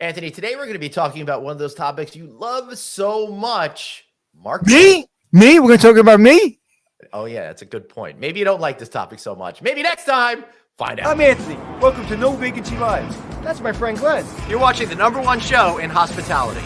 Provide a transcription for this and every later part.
Anthony, today we're going to be talking about one of those topics you love so much, marketing. Me? We're going to talk about me? Oh, yeah, that's a good point. Maybe you don't like this topic so much. Maybe next time, find out. I'm Anthony. Welcome to No Vacancy Live. That's my friend Glenn. You're watching the #1 show in hospitality.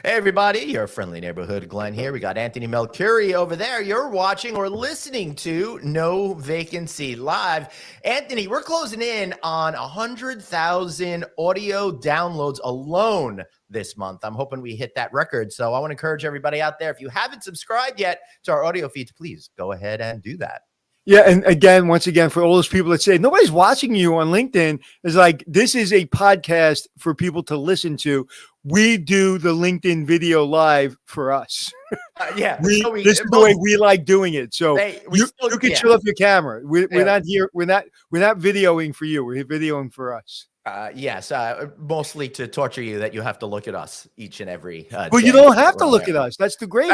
Hey, everybody, your friendly neighborhood Glenn here. We got Anthony Melchiori over there. You're watching or listening to No Vacancy Live. Anthony, we're closing in on 100,000 audio downloads alone this month. I'm hoping we hit that record. So I want to encourage everybody out there, if you haven't subscribed yet to our audio feeds, please go ahead and do that. Yeah, and once again, for all those people that say nobody's watching you on LinkedIn, is like, this is a podcast for people to listen to. We do the LinkedIn video live for us. This is the way we like doing it. So you can chill up your camera. We're not here. We're not videoing for you. We're videoing for us. Yes, mostly to torture you that you have to look at us each and every day. Well, you don't have to look at us. That's the great.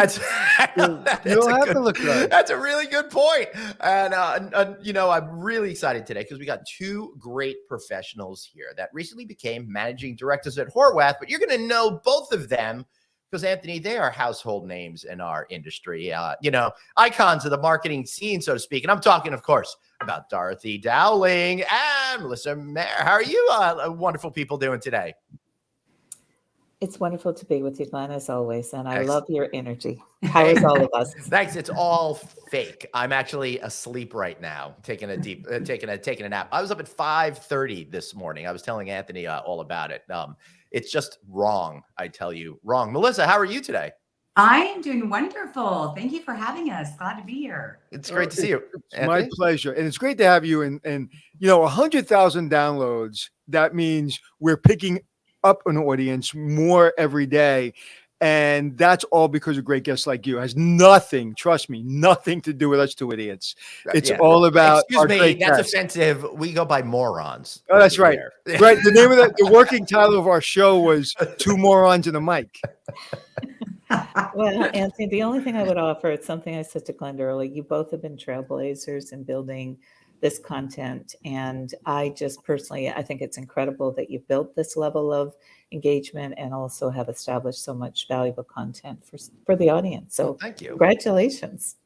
You don't have to look at us. That's a really good point. And I'm really excited today because we got two great professionals here that recently became managing directors at Horwarth, but you're going to know both of them because, Anthony, they are household names in our industry, icons of the marketing scene, so to speak. And I'm talking, of course, about Dorothy Dowling and Melissa Maher. How are you wonderful people doing today? It's wonderful to be with you, Glenn, as always. And I love your energy. How is all of us? Thanks. It's all fake. I'm actually asleep right now, taking a nap. I was up at 5:30 this morning. I was telling Anthony all about it. It's just wrong. I tell you, wrong. Melissa, how are you today? I am doing wonderful. Thank you for having us. Glad to be here. It's great to see you. It's my pleasure. And it's great to have you. And 100,000 downloads, that means we're picking up an audience more every day. And that's all because of great guests like you. It has nothing, trust me, nothing to do with us two idiots. It's all about Excuse me, that's offensive. We go by morons. Oh, that's right. Right. The name of the working title of our show was Two Morons and a Mic. Well, Anthony, the only thing I would offer, it's something I said to Glenn earlier. You both have been trailblazers in building this content. And I just personally, I think it's incredible that you've built this level of engagement and also have established so much valuable content for the audience. So thank you. Congratulations.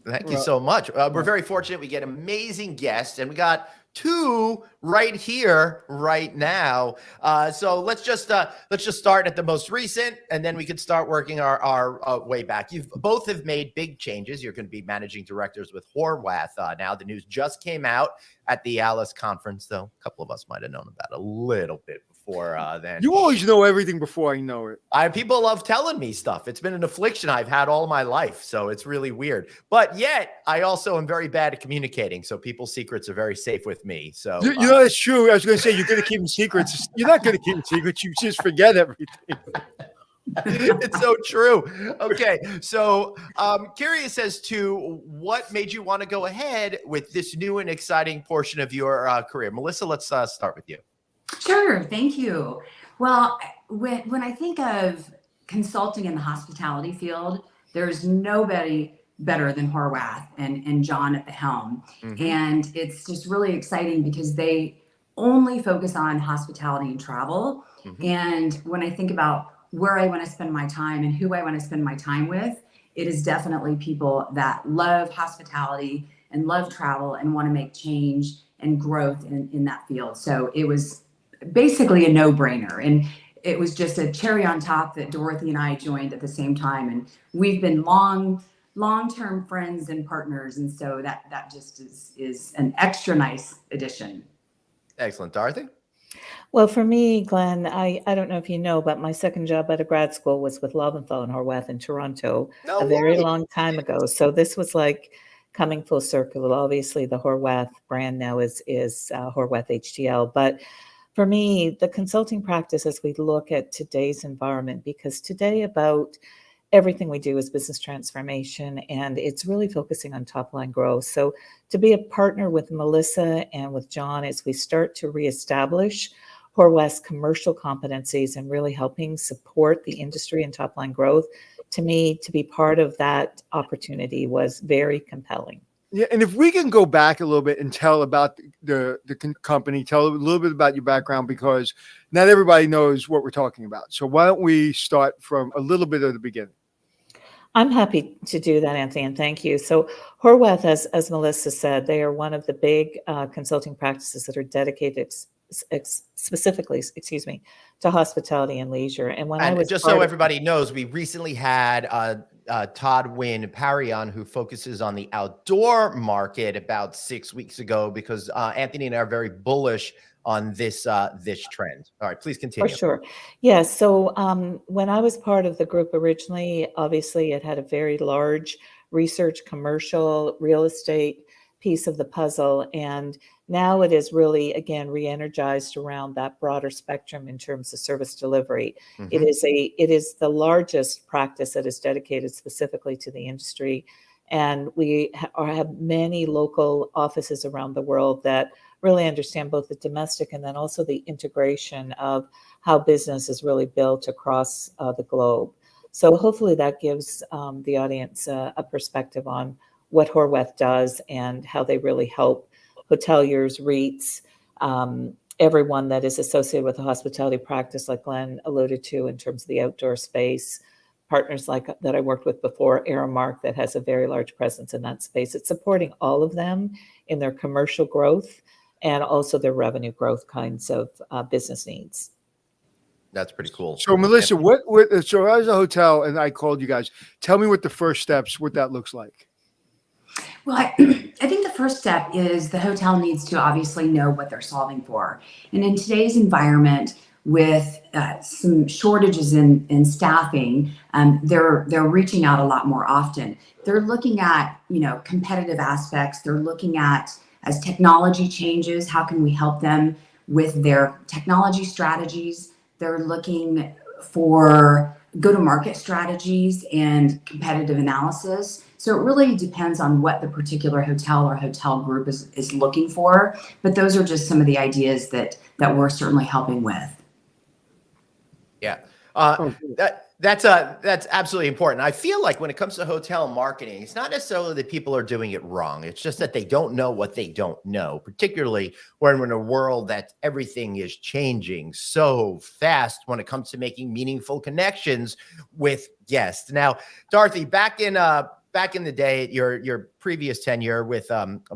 Thank you so much. We're very fortunate. We get amazing guests, and we got two right here, right now. So let's just start at the most recent, and then we could start working our way back. You've both have made big changes. You're going to be managing directors with Horwarth now. The news just came out at the Alice conference, though a couple of us might have known about it a little bit before then. You always know everything before I know it. People love telling me stuff. It's been an affliction I've had all my life, so it's really weird. But yet, I also am very bad at communicating, so people's secrets are very safe with me. So that's true. I was going to say you're going to keep them secrets. You're not going to keep them secrets. You just forget everything. It's so true. Okay, so curious as to what made you want to go ahead with this new and exciting portion of your career. Melissa, let's start with you. Sure. Thank you. Well, when I think of consulting in the hospitality field, there's nobody better than Horwath and John at the helm. Mm-hmm. And it's just really exciting because they only focus on hospitality and travel. Mm-hmm. And when I think about where I want to spend my time and who I want to spend my time with, it is definitely people that love hospitality and love travel and want to make change and growth in that field. So it was basically a no-brainer. And it was just a cherry on top that Dorothy and I joined at the same time. And we've been long-term friends and partners. And so that just is an extra nice addition. Excellent. Dorothy? Well, for me, Glenn, I don't know if you know, but my second job out of grad school was with Loventhal and Horwath in Toronto a very long time ago. So this was like coming full circle. Obviously, the Horwath brand now is Horwarth HTL. But for me, the consulting practice, as we look at today's environment, because today about everything we do is business transformation, and it's really focusing on top line growth. So to be a partner with Melissa and with John as we start to reestablish Horwath's commercial competencies and really helping support the industry and top line growth, to me, to be part of that opportunity was very compelling. Yeah, and if we can go back a little bit and tell about the company, tell a little bit about your background, because not everybody knows what we're talking about. So why don't we start from a little bit of the beginning? I'm happy to do that, Anthony, and thank you. So Horwath, as Melissa said, they are one of the big consulting practices that are dedicated specifically, to hospitality and leisure. And when I was just so everybody knows, we recently had Todd Wynn Parion, who focuses on the outdoor market, about 6 weeks ago, because Anthony and I are very bullish on this trend. All right, please continue. For sure. Yeah. So when I was part of the group originally, obviously it had a very large research, commercial, real estate piece of the puzzle. And now it is really, again, re-energized around that broader spectrum in terms of service delivery. Mm-hmm. It is the largest practice that is dedicated specifically to the industry. And we have many local offices around the world that really understand both the domestic and then also the integration of how business is really built across the globe. So hopefully that gives the audience a perspective on what Horwath does and how they really help hoteliers, REITs, everyone that is associated with a hospitality practice, like Glenn alluded to, in terms of the outdoor space. Partners like that I worked with before, Aramark, that has a very large presence in that space. It's supporting all of them in their commercial growth and also their revenue growth kinds of business needs. That's pretty cool. So Melissa, so as a hotel and I called you guys, tell me what the first steps, what that looks like. Well, I think the first step is the hotel needs to obviously know what they're solving for. And in today's environment, with some shortages in staffing, they're reaching out a lot more often. They're looking at, competitive aspects. They're looking at, as technology changes, how can we help them with their technology strategies? They're looking for go-to-market strategies and competitive analysis. So it really depends on what the particular hotel or hotel group is looking for. But those are just some of the ideas that we're certainly helping with. Yeah, that's absolutely important. I feel like when it comes to hotel marketing, it's not necessarily that people are doing it wrong. It's just that they don't know what they don't know, particularly when we're in a world that everything is changing so fast when it comes to making meaningful connections with guests. Now, Dorothy, back in the day, your previous tenure with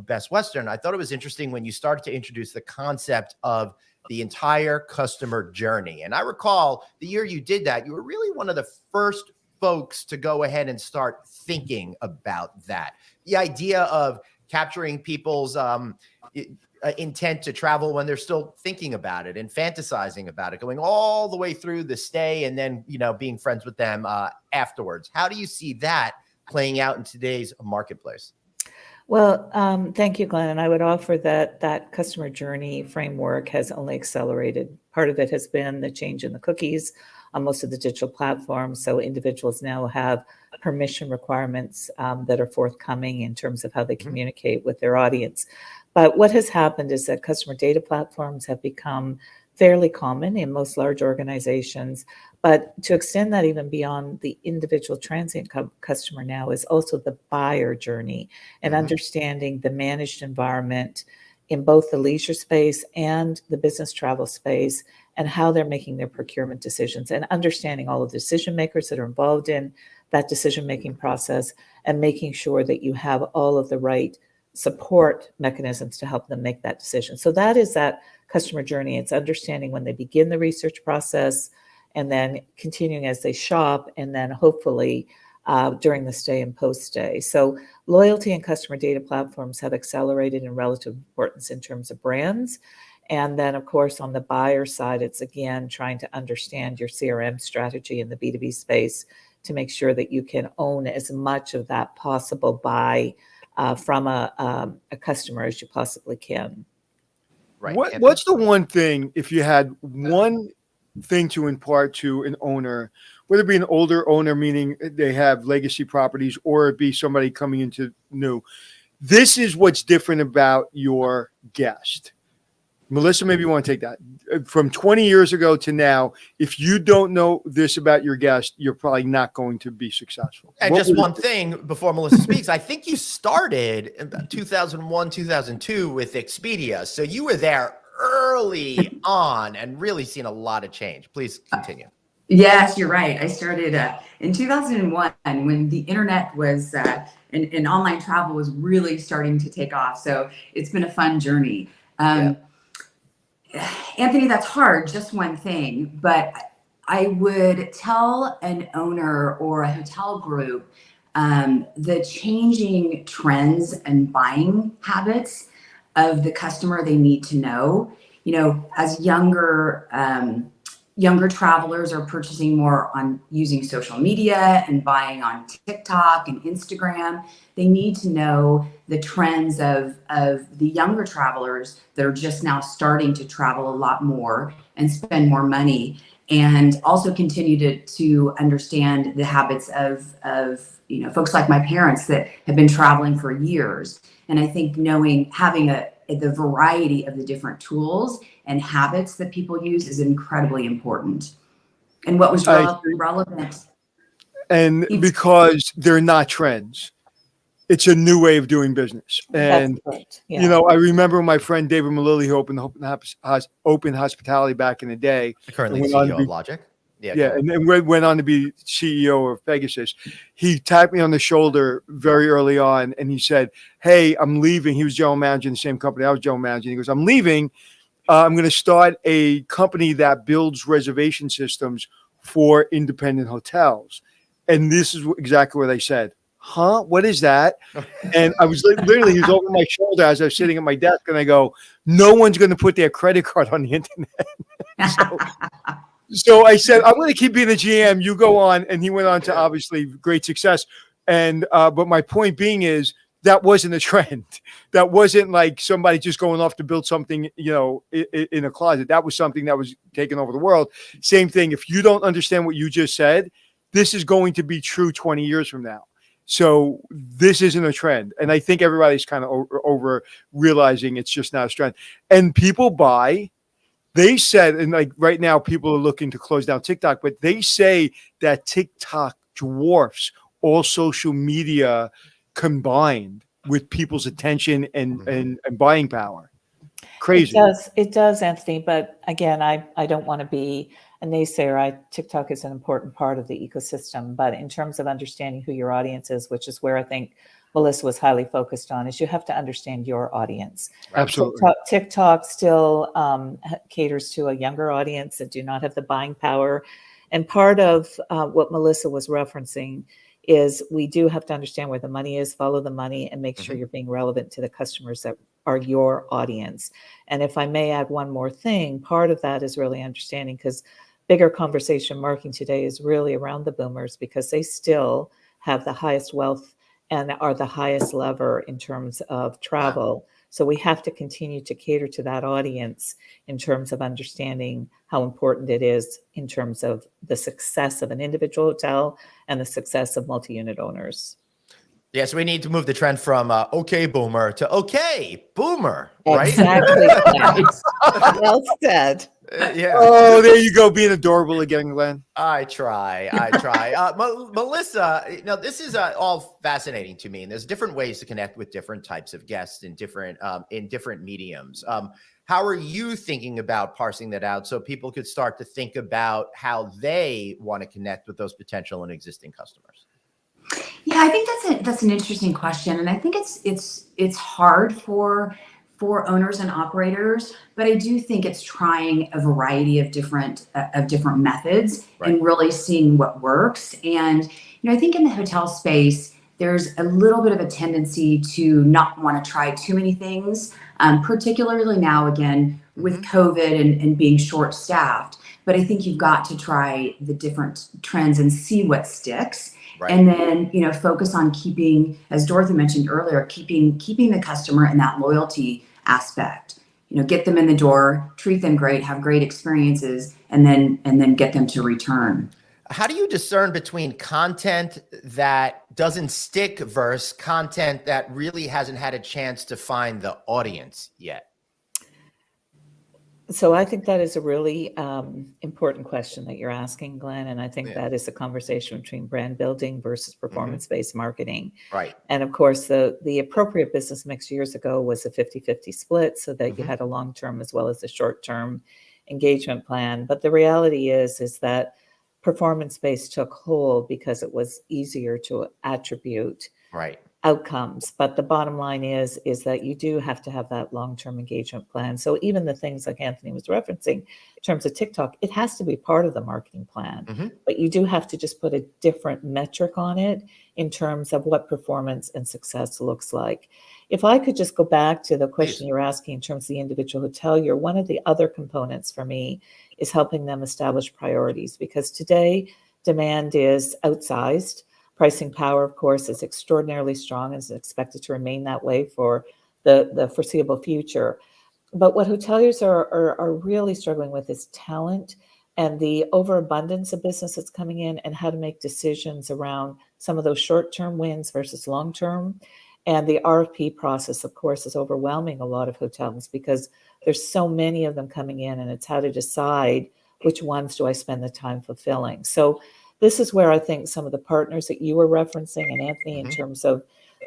Best Western, I thought it was interesting when you started to introduce the concept of the entire customer journey. And I recall the year you did that, you were really one of the first folks to go ahead and start thinking about that. The idea of capturing people's intent to travel when they're still thinking about it and fantasizing about it, going all the way through the stay and then, being friends with them afterwards. How do you see that playing out in today's marketplace? Well, thank you, Glenn. And I would offer that customer journey framework has only accelerated. Part of it has been the change in the cookies on most of the digital platforms. So individuals now have permission requirements that are forthcoming in terms of how they communicate with their audience. But what has happened is that customer data platforms have become fairly common in most large organizations. But to extend that even beyond the individual transient customer now is also the buyer journey and understanding the managed environment in both the leisure space and the business travel space and how they're making their procurement decisions and understanding all of the decision makers that are involved in that decision-making process and making sure that you have all of the right support mechanisms to help them make that decision. So that is that customer journey. It's understanding when they begin the research process and then continuing as they shop and then hopefully during the stay and post-stay. So loyalty and customer data platforms have accelerated in relative importance in terms of brands. And then, of course, on the buyer side, it's again trying to understand your CRM strategy in the B2B space to make sure that you can own as much of that possible buy from a customer as you possibly can. Right. What's the one thing, if you had one thing to impart to an owner, whether it be an older owner, meaning they have legacy properties, or it be somebody coming into new, this is what's different about your guest. Melissa, maybe you want to take that. From 20 years ago to now, if you don't know this about your guest, you're probably not going to be successful. And just one thing before Melissa speaks, I think you started in 2001, 2002 with Expedia. So you were there early on and really seen a lot of change. Please continue. Yes, you're right. I started in 2001 when the internet was and online travel was really starting to take off. So it's been a fun journey. Anthony, that's hard, just one thing, but I would tell an owner or a hotel group the changing trends and buying habits of the customer they need to know. You know, as younger travelers are purchasing more on using social media and buying on TikTok and Instagram, they need to know the trends of the younger travelers that are just now starting to travel a lot more and spend more money, and also continue to understand the habits of folks like my parents that have been traveling for years. And I think having the variety of the different tools and habits that people use is incredibly important. And what was relevant. And because they're not trends, it's a new way of doing business. And, you know, I remember my friend David Malilly, who opened hospitality back in the day. Currently CEO of Logic. And then went on to be CEO of Pegasus. He tapped me on the shoulder very early on and he said, "Hey, I'm leaving." He was general manager in the same company I was general manager. He goes, "I'm leaving. I'm going to start a company that builds reservation systems for independent hotels." And this is exactly what I said. "Huh? What is that?" And I was literally, he was over my shoulder as I was sitting at my desk, and I go, "No one's going to put their credit card on the internet." So I said, "I'm going to keep being the GM. You go on." And he went on to obviously great success. And but my point being is that wasn't a trend. That wasn't like somebody just going off to build something, you know, in a closet. That was something that was taking over the world. Same thing. If you don't understand what you just said, this is going to be true 20 years from now. So this isn't a trend. And I think everybody's kind of over realizing it's just not a trend. And people buy. They said, and like right now, people are looking to close down TikTok, but they say that TikTok dwarfs all social media combined with people's attention and buying power. Crazy. It does, Anthony. But again, I don't want to be a naysayer. TikTok is an important part of the ecosystem. But in terms of understanding who your audience is, which is where I think Melissa was highly focused on, is you have to understand your audience. Absolutely. TikTok still caters to a younger audience that do not have the buying power. And part of what Melissa was referencing is we do have to understand where the money is, follow the money, and make sure you're being relevant to the customers that are your audience. And if I may add one more thing, part of that is really understanding, because bigger conversation marketing today is really around the boomers, because they still have the highest wealth and are the highest lever in terms of travel. So we have to continue to cater to that audience in terms of understanding how important it is in terms of the success of an individual hotel and the success of multi-unit owners. Yes, we need to move the trend from okay boomer to okay boomer, right? Exactly. Well said. Yeah. Oh, there you go, being adorable again, Glenn. I try. Melissa, this is all fascinating to me, and there's different ways to connect with different types of guests in different mediums. How are you thinking about parsing that out so people could start to think about how they want to connect with those potential and existing customers? Yeah, I think that's an interesting question, and I think it's hard for owners and operators, but I do think it's trying a variety of different methods and really seeing what works. And I think in the hotel space, there's a little bit of a tendency to not want to try too many things, particularly now again with COVID and being short-staffed. But I think you've got to try the different trends and see what sticks. Right. And then, focus on keeping, as Dorothy mentioned earlier, keeping the customer and that loyalty aspect. Get them in the door, treat them great, have great experiences, and then get them to return. How do you discern between content that doesn't stick versus content that really hasn't had a chance to find the audience yet? So I think that is a really important question that you're asking, Glenn. And I think that is a conversation between brand building versus performance-based marketing. Right. And of course, the appropriate business mix years ago was a 50-50 split so that you had a long-term as well as a short-term engagement plan. But the reality is that performance-based took hold because it was easier to attribute outcomes. But the bottom line is that you do have to have that long-term engagement plan. So even the things like Anthony was referencing in terms of TikTok, it has to be part of the marketing plan, but you do have to just put a different metric on it in terms of what performance and success looks like. If I could just go back to the question you're asking in terms of the individual hotelier, one of the other components for me is helping them establish priorities, because today demand is outsized. Pricing power, of course, is extraordinarily strong and is expected to remain that way for the foreseeable future. But what hoteliers are really struggling with is talent and the overabundance of business that's coming in, and how to make decisions around some of those short-term wins versus long-term. And the RFP process, of course, is overwhelming a lot of hotels because there's so many of them coming in, and it's how to decide which ones do I spend the time fulfilling. So this is where I think some of the partners that you were referencing, and Anthony, in terms of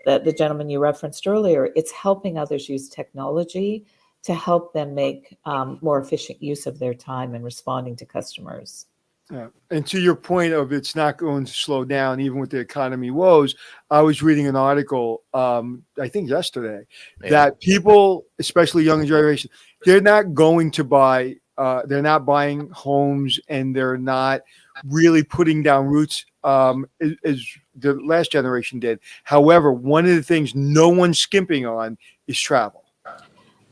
the gentleman you referenced earlier, it's helping others use technology to help them make more efficient use of their time in responding to customers. Yeah. And to your point of it's not going to slow down, even with the economy woes, I was reading an article, I think yesterday, that people, especially younger generation, they're not going to buy, they're not buying homes, and they're not really putting down roots as the last generation did. However, one of the things no one's skimping on is travel.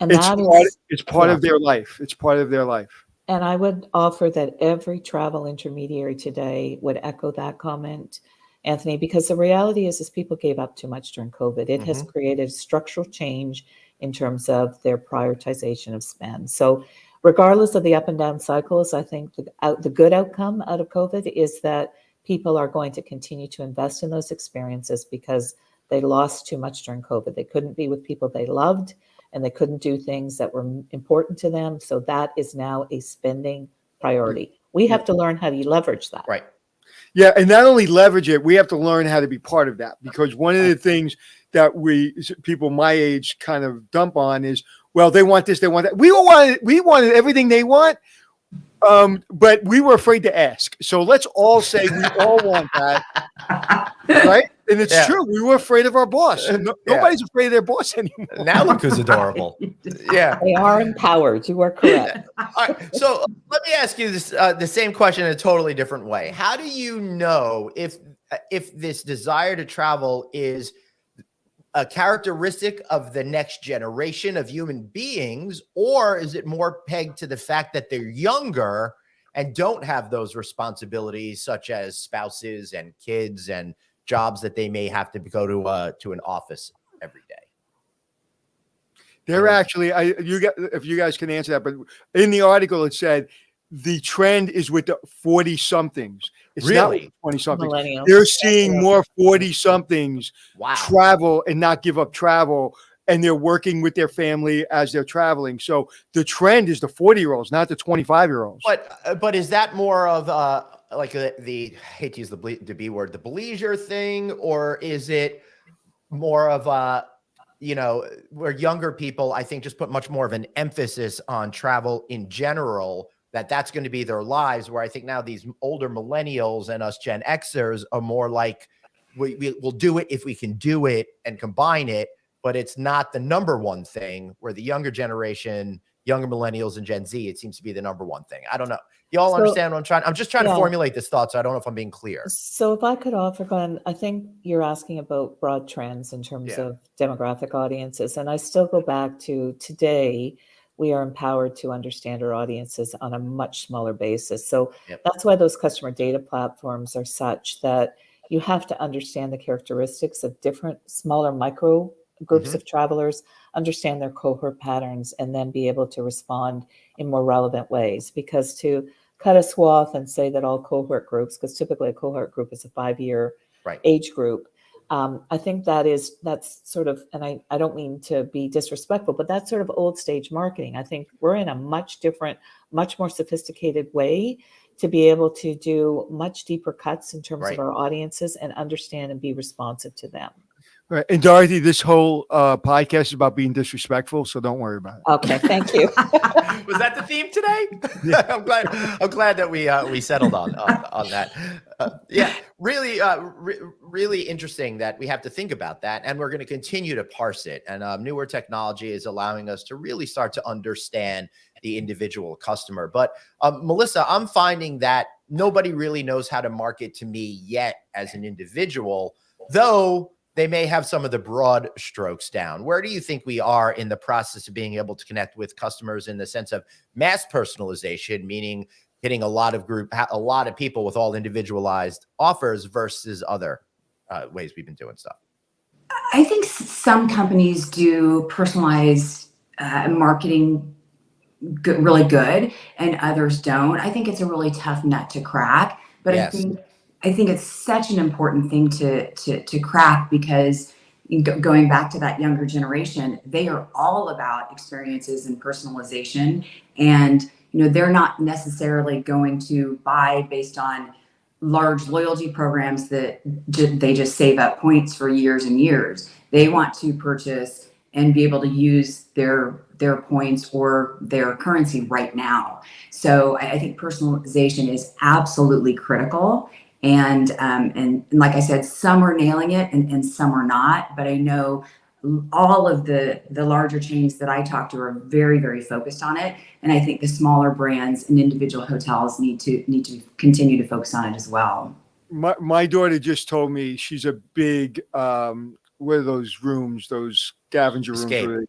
And it's part of their life. It's part of their life. And I would offer that every travel intermediary today would echo that comment, Anthony, because the reality is people gave up too much during COVID. It has created structural change in terms of their prioritization of spend. So regardless of the up and down cycles, I think the good outcome out of COVID is that people are going to continue to invest in those experiences because they lost too much during COVID. They couldn't be with people they loved, and they couldn't do things that were important to them. So that is now a spending priority. We have to learn how to leverage that. Right. Yeah. And not only leverage it, we have to learn how to be part of that, because one of the things that people my age kind of dump on is, well, they want this, they want that. We wanted everything they want. But we were afraid to ask. So let's all say we all want that. Right? And it's true. We were afraid of our boss. Nobody's afraid of their boss anymore. Now look who's adorable. Yeah. They are empowered. You are correct. All right. So let me ask you this, the same question in a totally different way. How do you know if this desire to travel is a characteristic of the next generation of human beings, or is it more pegged to the fact that they're younger and don't have those responsibilities, such as spouses and kids and jobs that they may have to go to an office every day? They're actually, if you guys can answer that, but in the article it said the trend is with the 40-somethings. It's really? Not 20-somethings. They're seeing more 40-somethings travel and not give up travel, and they're working with their family as they're traveling. So the trend is the 40-year-olds, not the 25-year-olds. But is that more of like the hate to use the B word, the bleisure thing, or is it more of where younger people, I think, just put much more of an emphasis on travel in general, that's going to be their lives, where I think now these older millennials and us Gen Xers are more like, we'll do it if we can do it and combine it, but it's not the number one thing, where the younger generation, younger millennials and Gen Z, it seems to be the number one thing. I don't know. Y'all understand what I'm just trying to formulate this thought, so I don't know if I'm being clear. So if I could offer, Glenn, I think you're asking about broad trends in terms of demographic audiences. And I still go back to today, we are empowered to understand our audiences on a much smaller basis. So that's why those customer data platforms are such that you have to understand the characteristics of different smaller micro groups of travelers, understand their cohort patterns, and then be able to respond in more relevant ways. Because to cut a swath and say that all cohort groups, because typically a cohort group is a 5-year age group, I think that's sort of, and I don't mean to be disrespectful, but that's sort of old stage marketing. I think we're in a much different, much more sophisticated way to be able to do much deeper cuts in terms of our audiences and understand and be responsive to them. Right. And Dorothy, this whole podcast is about being disrespectful, so don't worry about it. Okay, thank you. Was that the theme today? Yeah. I'm glad that we settled on that. Yeah, really, really interesting that we have to think about that, and we're going to continue to parse it. And newer technology is allowing us to really start to understand the individual customer. But Melissa, I'm finding that nobody really knows how to market to me yet as an individual, though they may have some of the broad strokes down. Where do you think we are in the process of being able to connect with customers in the sense of mass personalization, meaning hitting a lot of people with all individualized offers versus other ways we've been doing stuff? I think some companies do personalized marketing really good, and others don't. I think it's a really tough nut to crack, but yes. I think it's such an important thing to crack, because going back to that younger generation, they are all about experiences and personalization. And, they're not necessarily going to buy based on large loyalty programs that they just save up points for years and years. They want to purchase and be able to use their points or their currency right now. So I think personalization is absolutely critical. And like I said, some are nailing it and some are not, but I know all of the larger chains that I talk to are very, very focused on it. And I think the smaller brands and individual hotels need to continue to focus on it as well. My daughter just told me she's a big, what are those rooms, those scavenger rooms?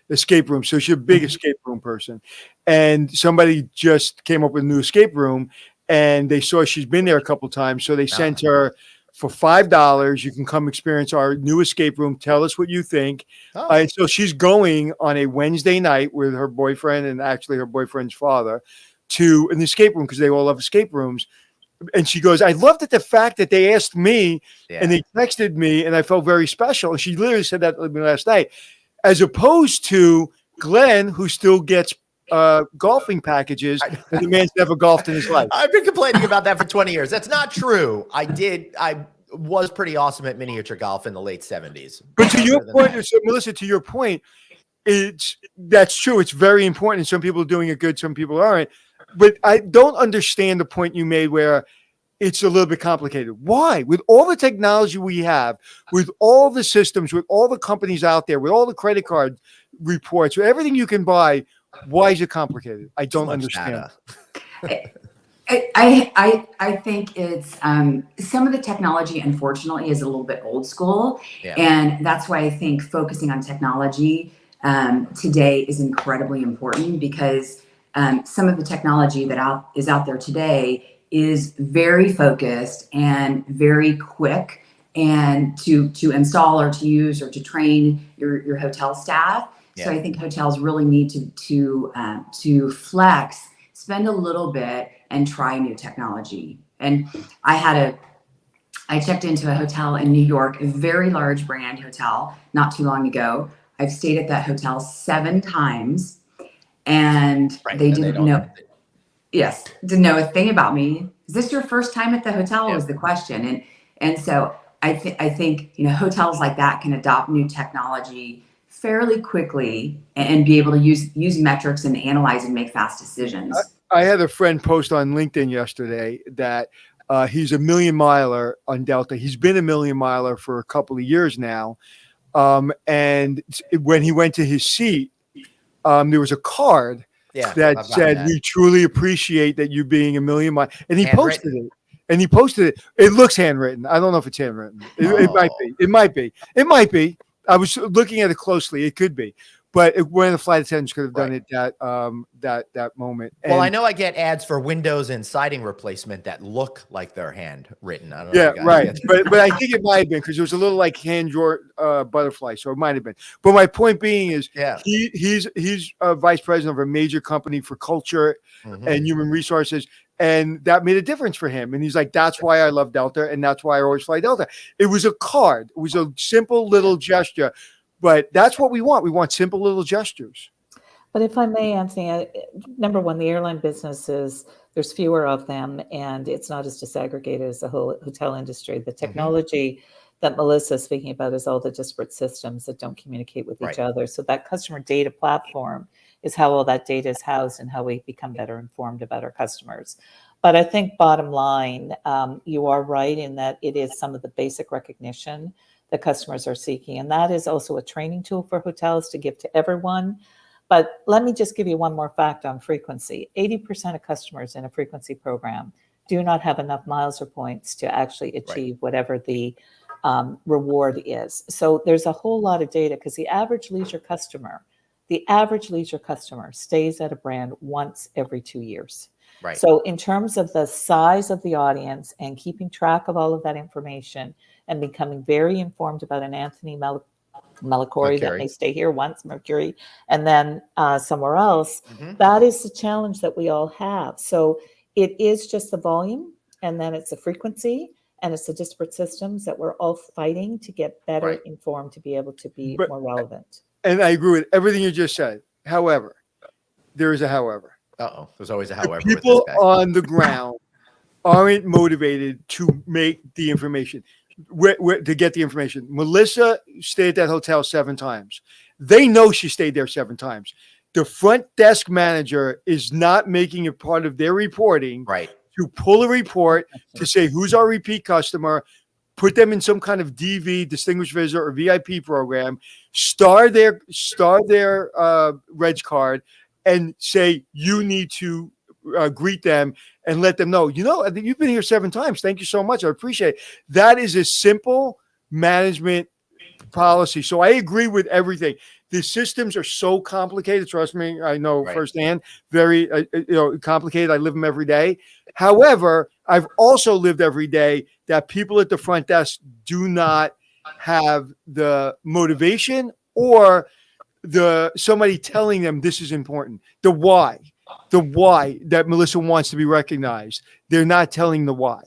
Escape room. So she's a big escape room person. And somebody just came up with a new escape room, and they saw she's been there a couple of times. So they sent her for $5. You can come experience our new escape room. Tell us what you think. So she's going on a Wednesday night with her boyfriend and actually her boyfriend's father to an escape room, because they all love escape rooms. And she goes, I loved it, the fact that they asked me and they texted me, and I felt very special. And she literally said that to me last night, as opposed to Glenn, who still gets golfing packages, and the man's never golfed in his life. I've been complaining about that for 20 years. That's not true. I was pretty awesome at miniature golf in the late 70s. But to your point, so Melissa, to your point, that's true. It's very important. And some people are doing it good, some people aren't. But I don't understand the point you made where it's a little bit complicated. Why? With all the technology we have, with all the systems, with all the companies out there, with all the credit card reports, with everything you can buy, why is it complicated? I don't understand. I think it's some of the technology, unfortunately, is a little bit old school. Yeah. And that's why I think focusing on technology today is incredibly important, because some of the technology that is out there today is very focused and very quick, and to install or to use or to train your hotel staff. Yeah. So I think hotels really need to flex, spend a little bit, and try new technology. And I checked into a hotel in New York, a very large brand hotel, not too long ago. I've stayed at that hotel 7 times, and they didn't know. Yes, didn't know a thing about me. Is this your first time at the hotel? Was the question. And so I think hotels like that can adopt new technology fairly quickly and be able to use metrics and analyze and make fast decisions. I had a friend post on LinkedIn yesterday that he's a million miler on Delta. He's been a million miler for a couple of years now. And when he went to his seat, there was a card that said, "We truly appreciate that you being a million miles." And he posted it. And he posted it. It looks handwritten. I don't know if it's handwritten. It might be. It might be. I was looking at it closely. It could be. But one of the flight attendants could have done it that moment. Well, I know I get ads for windows and siding replacement that look like they're handwritten. I don't know. Yeah, right. But I think it might have been because it was a little like hand drawn butterfly, so it might have been. But my point being is, he's a vice president of a major company for culture and human resources, and that made a difference for him. And he's like, that's why I love Delta, and that's why I always fly Delta. It was a card. It was a simple little gesture. But that's what we want. We want simple little gestures. But if I may, Anthony, number one, the airline businesses, there's fewer of them, and it's not as disaggregated as the whole hotel industry. The technology that Melissa is speaking about is all the disparate systems that don't communicate with each other. So that customer data platform is how all that data is housed and how we become better informed about our customers. But I think bottom line, you are right in that it is some of the basic recognition that customers are seeking. And that is also a training tool for hotels to give to everyone. But let me just give you one more fact on frequency. 80% of customers in a frequency program do not have enough miles or points to actually achieve whatever the reward is. So there's a whole lot of data because the average leisure customer stays at a brand once every 2 years. Right. So in terms of the size of the audience and keeping track of all of that information and becoming very informed about an Anthony Malacori that may stay here once, Mercury, and then somewhere else, that is the challenge that we all have. So it is just the volume, and then it's the frequency, and it's the disparate systems that we're all fighting to get better informed to be able to be more relevant. And I agree with everything you just said. However, there is a however. There's always a however. People on the ground aren't motivated to make the information, to get the information. Melissa stayed at that hotel 7 times. They know she stayed there 7 times. The front desk manager is not making it part of their reporting to pull a report to say who's our repeat customer, put them in some kind of DV, distinguished visitor or VIP program, star their reg card, and say you need to greet them and let them know, you've been here 7 times. Thank you so much. I appreciate it. That is a simple management policy. So I agree with everything. The systems are so complicated. Trust me, I know firsthand, very complicated. I live them every day. However, I've also lived every day that people at the front desk do not have the motivation or somebody telling them this is important. The why that Melissa wants to be recognized. They're not telling the why.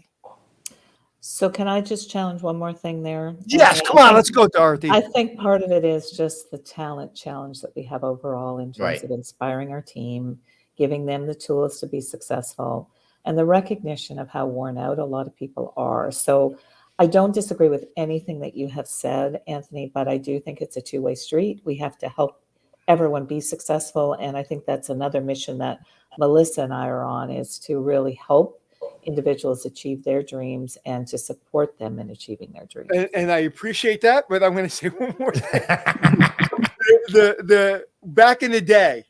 So can I just challenge one more thing there? Yes, come on, let's go, Dorothy. I think part of it is just the talent challenge that we have overall in terms of inspiring our team, giving them the tools to be successful, and the recognition of how worn out a lot of people are. So I don't disagree with anything that you have said, Anthony, but I do think it's a two-way street. We have to help everyone be successful. And I think that's another mission that Melissa and I are on, is to really help individuals achieve their dreams and to support them in achieving their dreams. And I appreciate that, but I'm going to say one more thing. the back in the day,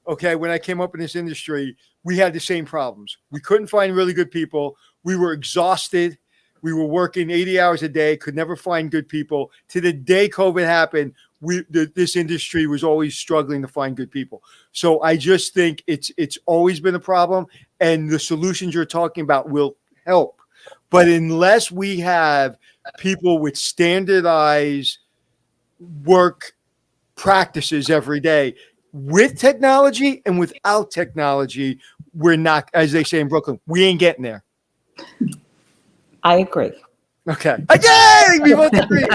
when I came up in this industry, we had the same problems. We couldn't find really good people. We were exhausted. We were working 80 hours a day, could never find good people. To the day COVID happened, this industry was always struggling to find good people. So I just think it's always been a problem, and the solutions you're talking about will help. But unless we have people with standardized work practices every day, with technology and without technology, we're not, as they say in Brooklyn, we ain't getting there. I agree. Okay. Again, we both agree.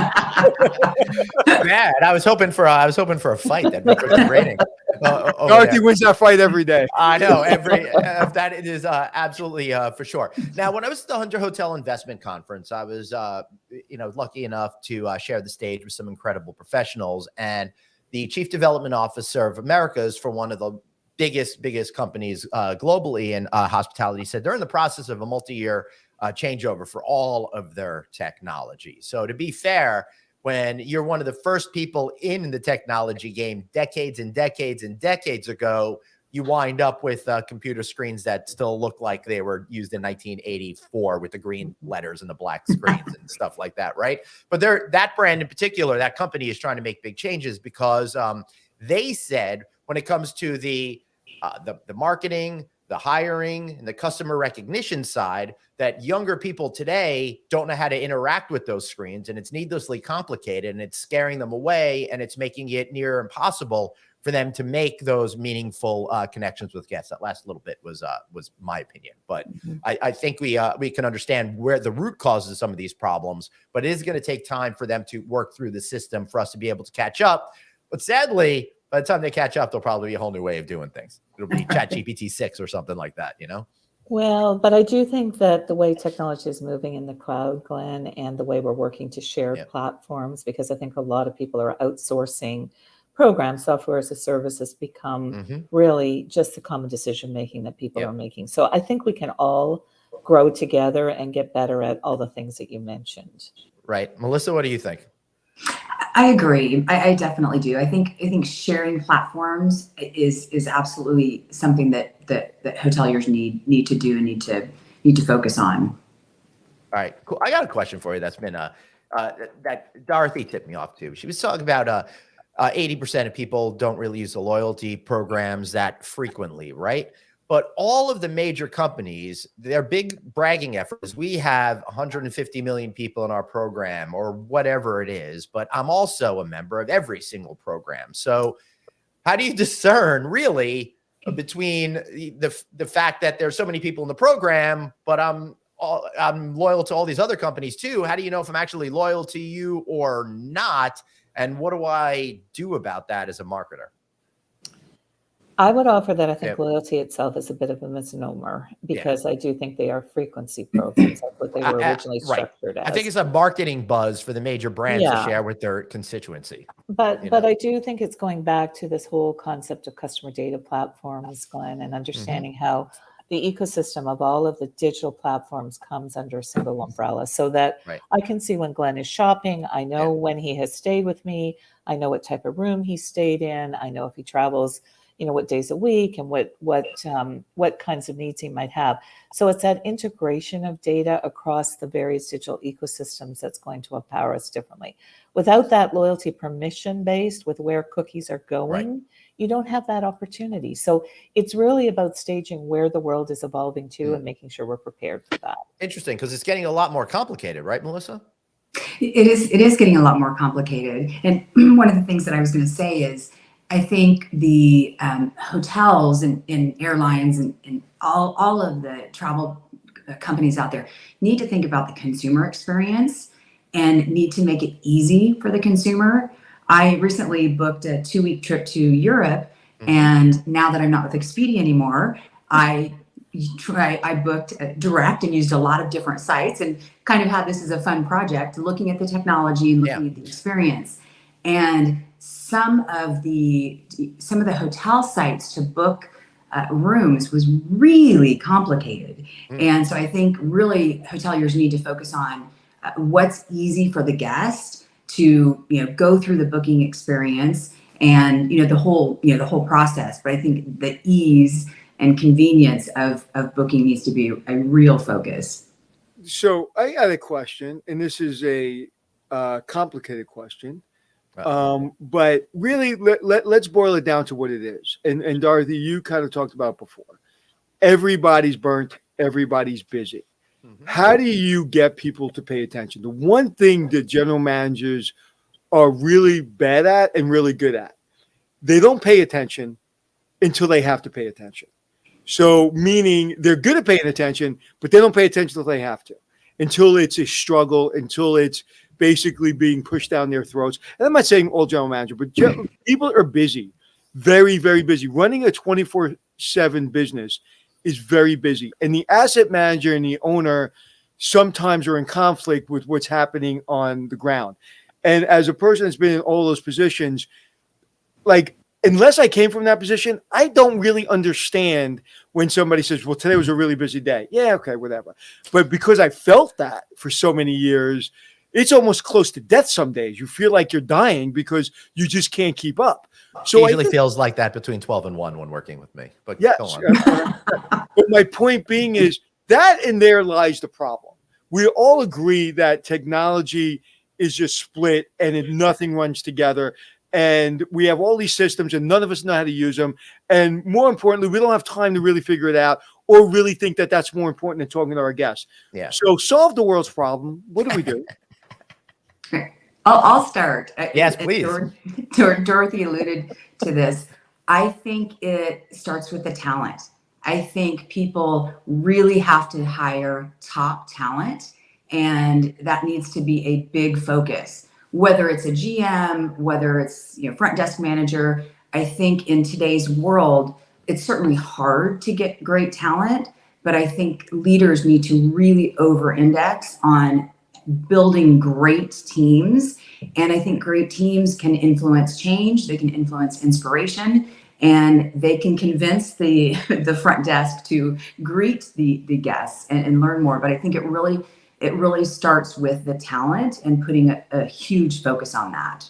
Bad. I was hoping for a fight that was rating. Dorothy wins that fight every day. I know that it is absolutely for sure. Now, when I was at the Hunter Hotel Investment Conference, I was lucky enough to share the stage with some incredible professionals, and the Chief Development Officer of Americas for one of the biggest companies globally in hospitality said they're in the process of a multi-year changeover for all of their technology. So to be fair, when you're one of the first people in the technology game decades and decades and decades ago, you wind up with computer screens that still look like they were used in 1984 with the green letters and the black screens and stuff like that, right? But that brand in particular, that company is trying to make big changes because They said when it comes to the marketing, the hiring, and the customer recognition side, that younger people today don't know how to interact with those screens, and it's needlessly complicated, and it's scaring them away, and it's making it near impossible for them to make those meaningful connections with guests. That last little bit was my opinion, but I think we can understand where the root causes of some of these problems, but it is going to take time for them to work through the system for us to be able to catch up. But sadly, by the time they catch up, there'll probably be a whole new way of doing things. It'll be ChatGPT 6 or something like that, you know? Well, but I do think that the way technology is moving in the cloud, Glenn, and the way we're working to share platforms, because I think a lot of people are outsourcing programs, software as a service has become really just the common decision making that people are making. So I think we can all grow together and get better at all the things that you mentioned. Right. Melissa, what do you think? I agree. I definitely do. I think sharing platforms is absolutely something that hoteliers need to do and need to focus on. All right, cool. I got a question for you. That's been that Dorothy tipped me off to. She was talking about 80% of people don't really use the loyalty programs that frequently, right? But all of the major companies, their big bragging effort is we have 150 million people in our program or whatever it is, but I'm also a member of every single program. So how do you discern really between the fact that there's so many people in the program, but I'm loyal to all these other companies too? How do you know if I'm actually loyal to you or not? And what do I do about that as a marketer? I would offer that I think loyalty itself is a bit of a misnomer, because I do think they are frequency programs. That's what they were originally structured as. I think it's a marketing buzz for the major brands to share with their constituency. But I do think it's going back to this whole concept of customer data platforms, Glenn, and understanding how the ecosystem of all of the digital platforms comes under a single umbrella, so that I can see when Glenn is shopping. I know when he has stayed with me. I know what type of room he stayed in. I know if he travels, what days a week and what kinds of needs he might have. So it's that integration of data across the various digital ecosystems that's going to empower us differently. Without that loyalty permission based with where cookies are going, you don't have that opportunity. So it's really about staging where the world is evolving to and making sure we're prepared for that. Interesting, because it's getting a lot more complicated, right, Melissa? It is getting a lot more complicated. And one of the things that I was going to say is, I think the hotels and airlines and all of the travel companies out there need to think about the consumer experience and need to make it easy for the consumer. I recently booked a 2-week trip to Europe, and now that I'm not with Expedia anymore, I booked direct and used a lot of different sites and kind of had this as a fun project, looking at the technology and looking at the experience. And some of the hotel sites to book rooms was really complicated. And so I think really hoteliers need to focus on what's easy for the guest to go through the booking experience and the whole process. But I think the ease and convenience of booking needs to be a real focus. So I got a question, and this is a complicated question. But really, let's boil it down to what it is. And Dorothy, you kind of talked about it before. Everybody's burnt. Everybody's busy. How do you get people to pay attention? The one thing that general managers are really bad at and really good at, they don't pay attention until they have to pay attention. So meaning they're good at paying attention, but they don't pay attention until they have to, until it's a struggle, until it's basically being pushed down their throats. And I'm not saying all general managers, but people are busy, very, very busy. Running a 24/7 business is very busy. And the asset manager and the owner sometimes are in conflict with what's happening on the ground. And as a person that's been in all those positions, like, unless I came from that position, I don't really understand when somebody says, well, today was a really busy day. Yeah, okay, whatever. But because I felt that for so many years, it's almost close to death some days. You feel like you're dying because you just can't keep up. So it usually feels like that between 12 and 1 when working with me. But yes, go on. But my point being is that in there lies the problem. We all agree that technology is just split and nothing runs together. and we have all these systems and none of us know how to use them. And more importantly, we don't have time to really figure it out or really think that that's more important than talking to our guests. Yeah. So solve the world's problem. What do we do? I'll start. Yes, please. Dorothy alluded to this. I think it starts with the talent. I think people really have to hire top talent, and that needs to be a big focus. Whether it's a GM, whether it's front desk manager, I think in today's world, it's certainly hard to get great talent, but I think leaders need to really over-index on building great teams. And I think great teams can influence change, they can influence inspiration, and they can convince the front desk to greet the guests and learn more. But I think it really starts with the talent and putting a huge focus on that.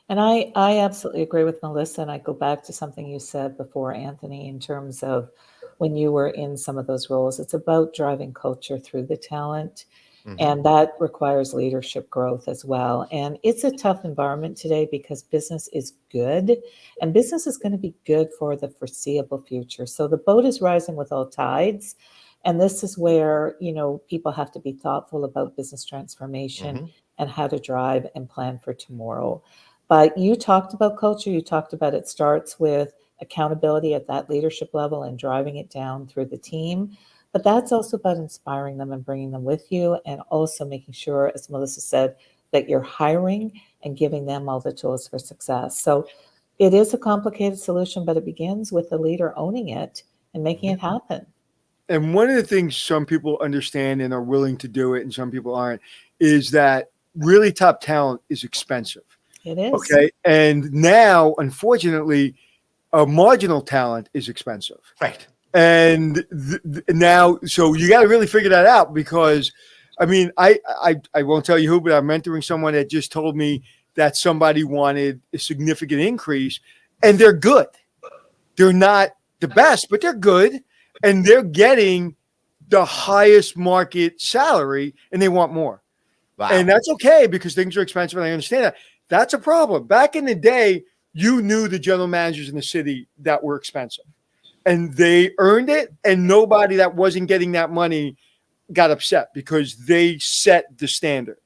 And I absolutely agree with Melissa. And I go back to something you said before, Anthony, in terms of when you were in some of those roles, it's about driving culture through the talent. And that requires leadership growth as well. And it's a tough environment today because business is good and business is going to be good for the foreseeable future. So the boat is rising with all tides. And this is where, people have to be thoughtful about business transformation and how to drive and plan for tomorrow. But you talked about culture. You talked about it starts with accountability at that leadership level and driving it down through the team. But that's also about inspiring them and bringing them with you, and also making sure, as Melissa said, that you're hiring and giving them all the tools for success. So it is a complicated solution, but it begins with the leader owning it and making it happen. And one of the things some people understand and are willing to do it, and some people aren't, is that really top talent is expensive. It is. Okay. And now, unfortunately, marginal talent is expensive. Right. And now, so you got to really figure that out, because I mean, I won't tell you who, but I'm mentoring someone that just told me that somebody wanted a significant increase, and they're good. They're not the best, but they're good, and they're getting the highest market salary, and they want more. Wow. And that's okay because things are expensive, and I understand that. That's a problem. Back in the day, you knew the general managers in the city that were expensive. And they earned it, and nobody that wasn't getting that money got upset because they set the standard.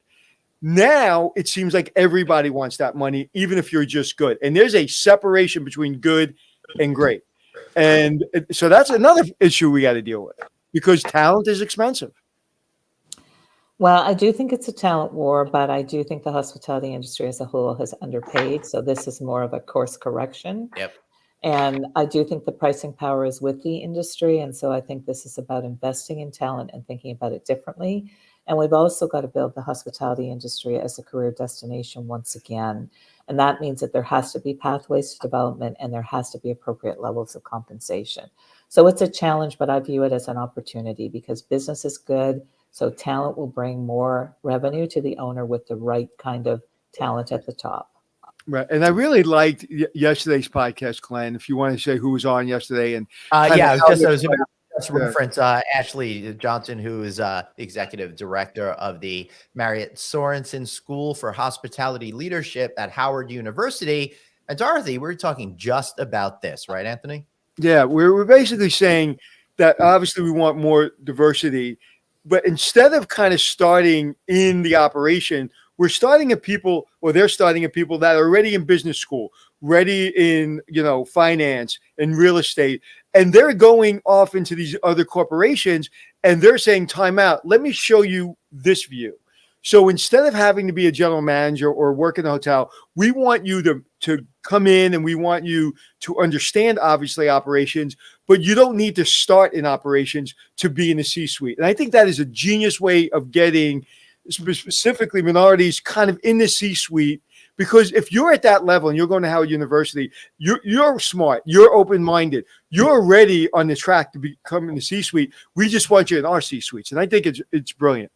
Now it seems like everybody wants that money, even if you're just good. And there's a separation between good and great. And so that's another issue we got to deal with, because talent is expensive. Well, I do think it's a talent war, but I do think the hospitality industry as a whole has underpaid. So this is more of a course correction. Yep. And I do think the pricing power is with the industry. And so I think this is about investing in talent and thinking about it differently. And we've also got to build the hospitality industry as a career destination once again. And that means that there has to be pathways to development, and there has to be appropriate levels of compensation. So it's a challenge, but I view it as an opportunity because business is good. So talent will bring more revenue to the owner with the right kind of talent at the top. Right. And I really liked yesterday's podcast, Glenn, if you want to say who was on yesterday. And I was just reference Ashley Johnson, who is the executive director of the Marriott Sorensen School for Hospitality Leadership at Howard University. And Dorothy, we're talking just about this, right, Anthony? Yeah, we're basically saying that obviously we want more diversity, but instead of kind of starting in the operation, we're starting at people, or they're starting at people that are already in business school, ready in, finance and real estate. And they're going off into these other corporations and they're saying, time out, let me show you this view. So instead of having to be a general manager or work in a hotel, we want you to come in and we want you to understand, obviously, operations, but you don't need to start in operations to be in the C-suite. And I think that is a genius way of getting specifically minorities kind of in the C-suite, because if you're at that level and you're going to Howard University, you're smart, you're open-minded, you're already on the track to become in the C-suite. We just want you in our C-suites. And I think it's brilliant.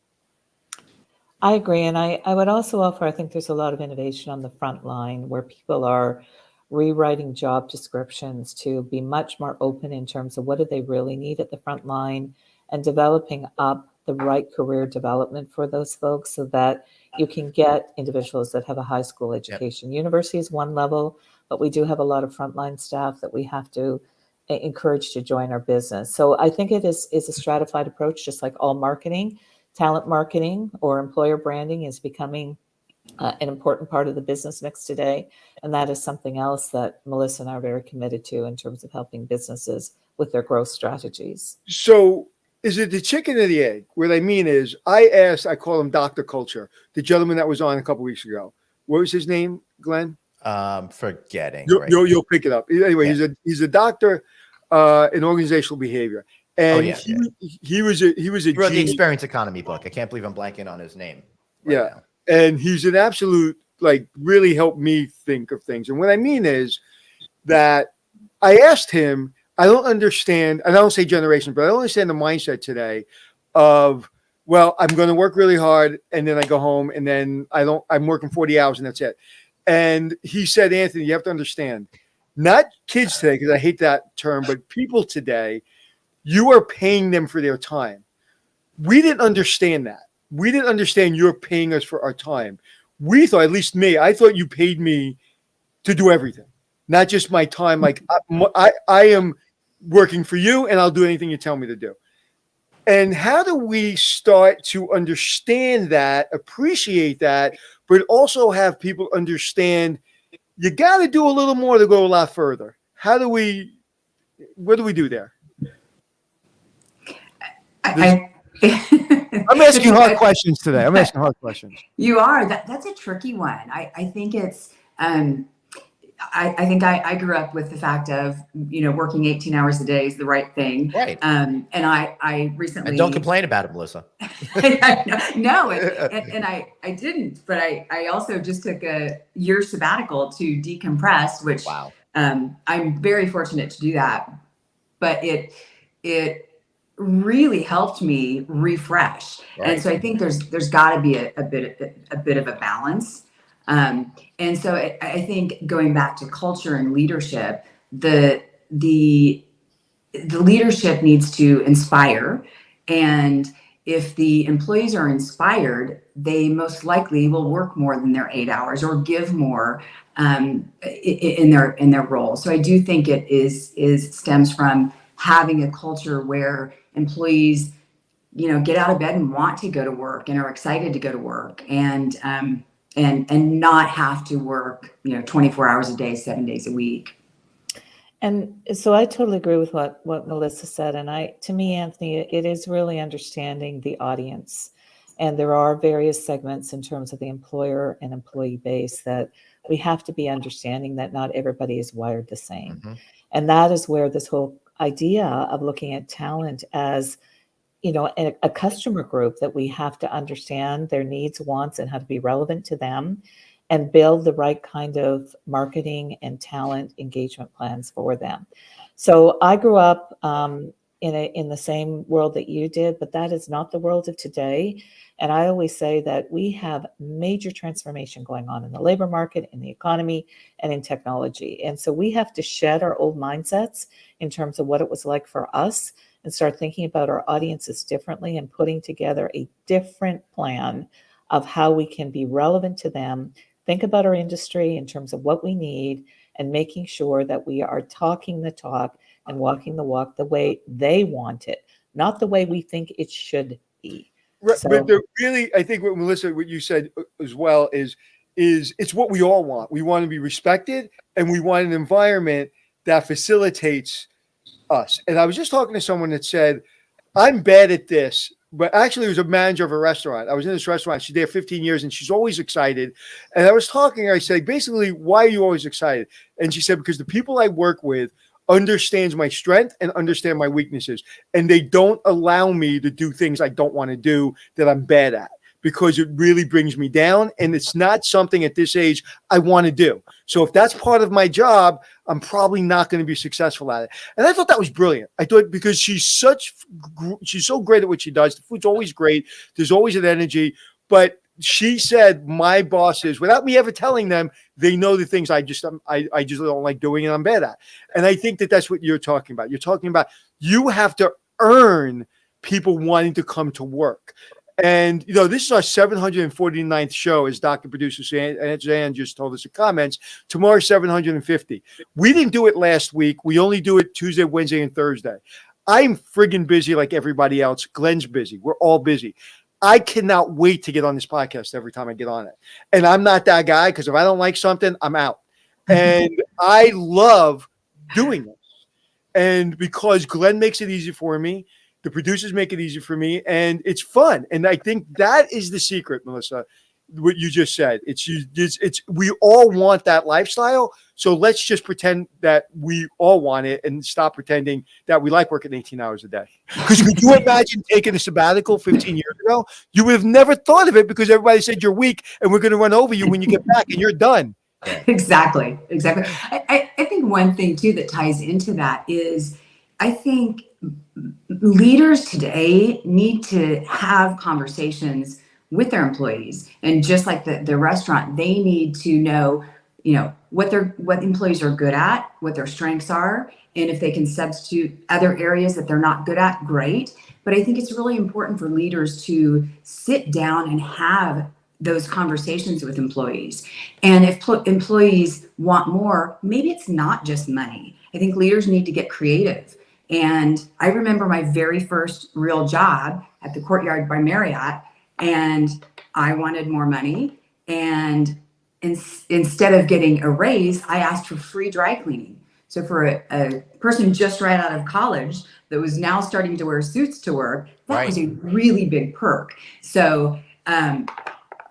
I agree. And I would also offer, I think there's a lot of innovation on the front line where people are rewriting job descriptions to be much more open in terms of what do they really need at the front line, and developing up the right career development for those folks so that you can get individuals that have a high school education. Yep. University is one level, but we do have a lot of frontline staff that we have to encourage to join our business. So I think it is a stratified approach, just like all marketing. Talent marketing or employer branding is becoming an important part of the business mix today. And that is something else that Melissa and I are very committed to in terms of helping businesses with their growth strategies. So is it the chicken or the egg? What I mean is I call him Dr. Culture, the gentleman that was on a couple weeks ago. What was his name, Glenn? Forgetting. You'll pick it up. Anyway, he's a doctor in organizational behavior. And he was a he wrote the Experience Economy book. I can't believe I'm blanking on his name. Now. And he's an absolute, really helped me think of things. And what I mean is that I asked him, I don't understand, and I don't say generation, but I don't understand the mindset today of, well, I'm going to work really hard and then I go home and then I'm working 40 hours and that's it. And he said, Anthony, you have to understand, not kids today, because I hate that term, but people today, you are paying them for their time. We didn't understand that. We didn't understand you're paying us for our time. We thought, at least me, I thought you paid me to do everything, not just my time. Like I am working for you and I'll do anything you tell me to do. And how do we start to understand that, appreciate that, but also have people understand you got to do a little more to go a lot further? What do we do there? I'm asking hard questions today. I'm asking hard questions. You are. That's a tricky one. I think it's, I think I grew up with the fact of, working 18 hours a day is the right thing. Right. And I recently. And don't complain about it, Melissa. No, and I didn't, but I also just took a year sabbatical to decompress, which I'm very fortunate to do that. But it really helped me refresh. Right. And so I think there's got to be a bit of a balance. And so I think going back to culture and leadership, the leadership needs to inspire. And if the employees are inspired, they most likely will work more than their 8 hours or give more in their role. So I do think it stems from having a culture where employees, get out of bed and want to go to work and are excited to go to work and not have to work, 24 hours a day, 7 days a week. And so I totally agree with what Melissa said. And to me, Anthony, it is really understanding the audience. And there are various segments in terms of the employer and employee base that we have to be understanding that not everybody is wired the same. Mm-hmm. And that is where this whole idea of looking at talent as, a customer group that we have to understand their needs, wants, and how to be relevant to them and build the right kind of marketing and talent engagement plans for them. So I grew up in the same world that you did, but that is not the world of today. And I always say that we have major transformation going on in the labor market, in the economy, and in technology. And so we have to shed our old mindsets in terms of what it was like for us and start thinking about our audiences differently and putting together a different plan of how we can be relevant to them, think about our industry in terms of what we need, and making sure that we are talking the talk and walking the walk the way they want it, not the way we think it should be. Right, so, but really, I think what you said as well is it's what we all want. We want to be respected, and we want an environment that facilitates us. And I was just talking to someone that said, I'm bad at this, but actually it was a manager of a restaurant. I was in this restaurant. She's there 15 years and she's always excited. And I was talking, I said, basically, why are you always excited? And she said, because the people I work with understands my strength and understand my weaknesses. And they don't allow me to do things I don't want to do that I'm bad at, because it really brings me down. And it's not something at this age I want to do. So if that's part of my job, I'm probably not going to be successful at it. And I thought that was brilliant. I thought, because she's so great at what she does. The food's always great. There's always an energy. But she said, my bosses, without me ever telling them, they know the things I just don't like doing and I'm bad at. And I think that that's what you're talking about. You're talking about you have to earn people wanting to come to work. And, this is our 749th show, as Dr. Producer Zan just told us in comments. Tomorrow, 750. We didn't do it last week. We only do it Tuesday, Wednesday, and Thursday. I'm friggin' busy like everybody else. Glenn's busy. We're all busy. I cannot wait to get on this podcast every time I get on it. And I'm not that guy, because if I don't like something, I'm out. And I love doing this. And because Glenn makes it easy for me, the producers make it easy for me, and it's fun. And I think that is the secret, Melissa, what you just said. It's we all want that lifestyle. So let's just pretend that we all want it and stop pretending that we like working 18 hours a day. Because could you imagine taking a sabbatical 15 years ago? You would have never thought of it, because everybody said you're weak and we're going to run over you when you get back and you're done. Exactly. I think one thing too that ties into that is, I think leaders today need to have conversations with their employees, and just like the restaurant, they need to know, what employees are good at, what their strengths are, and if they can substitute other areas that they're not good at, great. But I think it's really important for leaders to sit down and have those conversations with employees. And if employees want more, maybe it's not just money. I think leaders need to get creative. And I remember my very first real job at the Courtyard by Marriott, and I wanted more money. And instead of getting a raise, I asked for free dry cleaning. So for a person just right out of college that was now starting to wear suits to work, that was a really big perk. So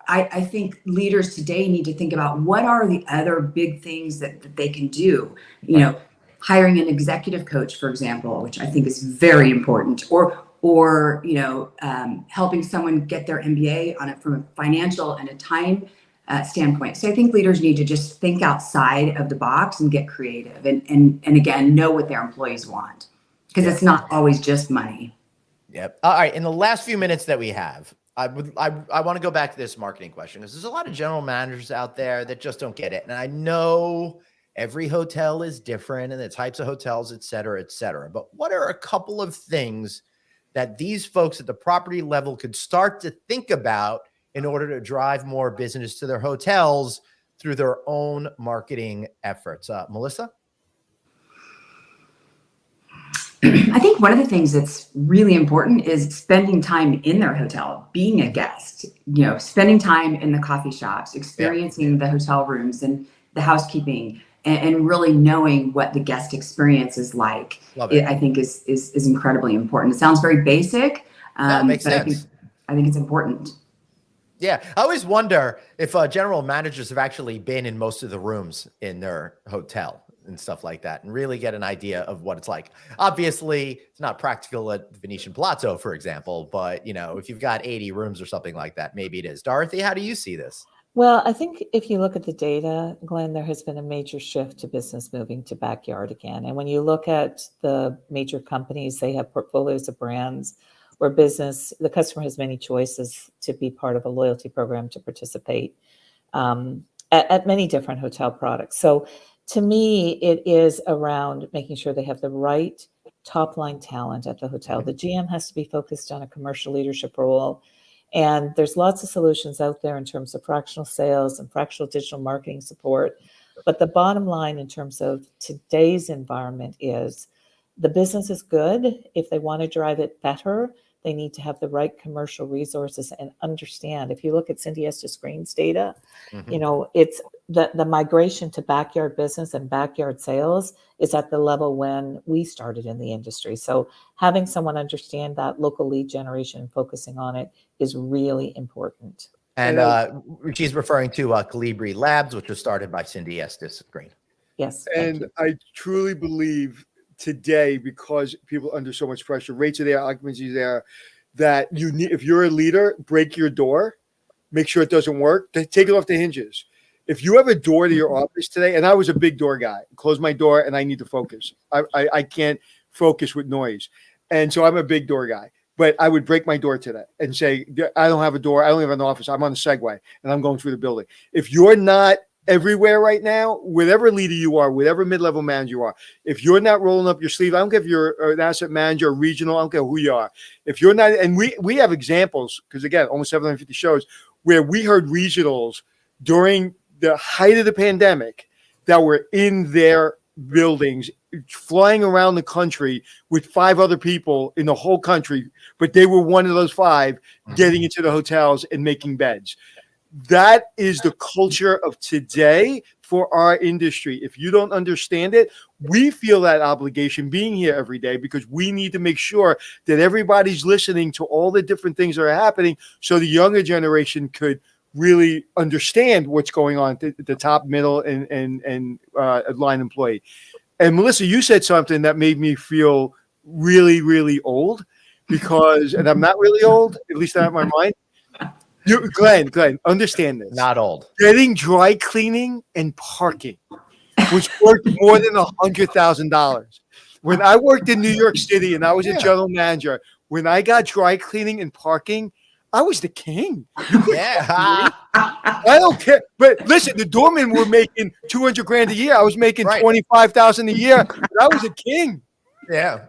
I think leaders today need to think about, what are the other big things that they can do, hiring an executive coach, for example, which I think is very important, or helping someone get their MBA on it from a financial and a time standpoint. So I think leaders need to just think outside of the box and get creative, and again, know what their employees want, because it's not always just money. Yep. All right. In the last few minutes that we have, I want to go back to this marketing question, because there's a lot of general managers out there that just don't get it. And I know every hotel is different, and the types of hotels, et cetera, et cetera. But what are a couple of things that these folks at the property level could start to think about in order to drive more business to their hotels through their own marketing efforts? Melissa? I think one of the things that's really important is spending time in their hotel, being a guest, spending time in the coffee shops, experiencing the hotel rooms and the housekeeping, and really knowing what the guest experience is like. I think is incredibly important. It sounds very basic, makes but sense. I think it's important. Yeah. I always wonder if general managers have actually been in most of the rooms in their hotel and stuff like that, and really get an idea of what it's like. Obviously, it's not practical at Venetian Palazzo, for example, but if you've got 80 rooms or something like that, maybe it is. Dorothy, how do you see this? Well, I think if you look at the data, Glenn, there has been a major shift to business moving to backyard again. And when you look at the major companies, they have portfolios of brands where the customer has many choices to be part of a loyalty program, to participate at many different hotel products. So to me, it is around making sure they have the right top line talent at the hotel. The GM has to be focused on a commercial leadership role. And there's lots of solutions out there in terms of fractional sales and fractional digital marketing support. But the bottom line in terms of today's environment is the business is good. If they want to drive it better, they need to have the right commercial resources and understand. If you look at Cindy Estes Green's data, it's the migration to backyard business and backyard sales is at the level when we started in the industry. So having someone understand that local lead generation and focusing on it is really important. And she's referring to Calibri Labs, which was started by Cindy Estes Green. Yes. And I truly believe today, because people are under so much pressure, rates are there, occupancy is there, that you need, if you're a leader, break your door, make sure it doesn't work, take it off the hinges. If you have a door to your office today, and I was a big door guy, close my door and I need to focus. I can't focus with noise. And so I'm a big door guy. But I would break my door today and say, I don't have a door. I don't have an office. I'm on a Segway and I'm going through the building. If you're not everywhere right now, whatever leader you are, whatever mid-level manager you are, if you're not rolling up your sleeve, I don't care if you're an asset manager or regional, I don't care who you are. If you're not, and we have examples, because again, almost 750 shows, where we heard regionals during the height of the pandemic that were in their buildings, flying around the country with 5 other people in the whole country, but they were one of those 5 getting into the hotels and making beds. That is the culture of today for our industry. If you don't understand it, we feel that obligation being here every day because we need to make sure that everybody's listening to all the different things that are happening so the younger generation could really understand what's going on at the top, middle, and line employee. And Melissa, you said something that made me feel really, really old because, and I'm not really old, at least not in my mind. Glenn, understand this. Not old. Getting dry cleaning and parking was worth more than $100,000. When I worked in New York City and I was a general manager, when I got dry cleaning and parking, I was the king. Yeah. I don't care. But listen, the doormen were making $200,000 a year. I was making $25,000 a year. But I was a king. Yeah.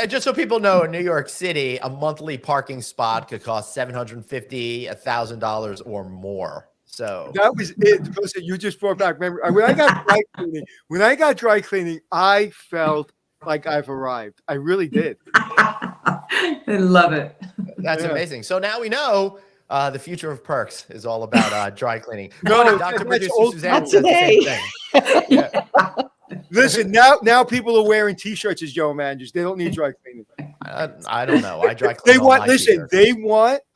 Just so people know, in New York City, a monthly parking spot could cost $750, $1,000 or more. So that was it. Listen, you just brought back memory. When I got dry cleaning, I felt like I've arrived. I really did. I love it. That's amazing. So now we know the future of Perks is all about dry cleaning. No, Dr. that's Producer Suzanne says today. the same thing. Yeah. Listen, now people are wearing T-shirts as general managers. They don't need dry cleaning. I don't know. I dry clean.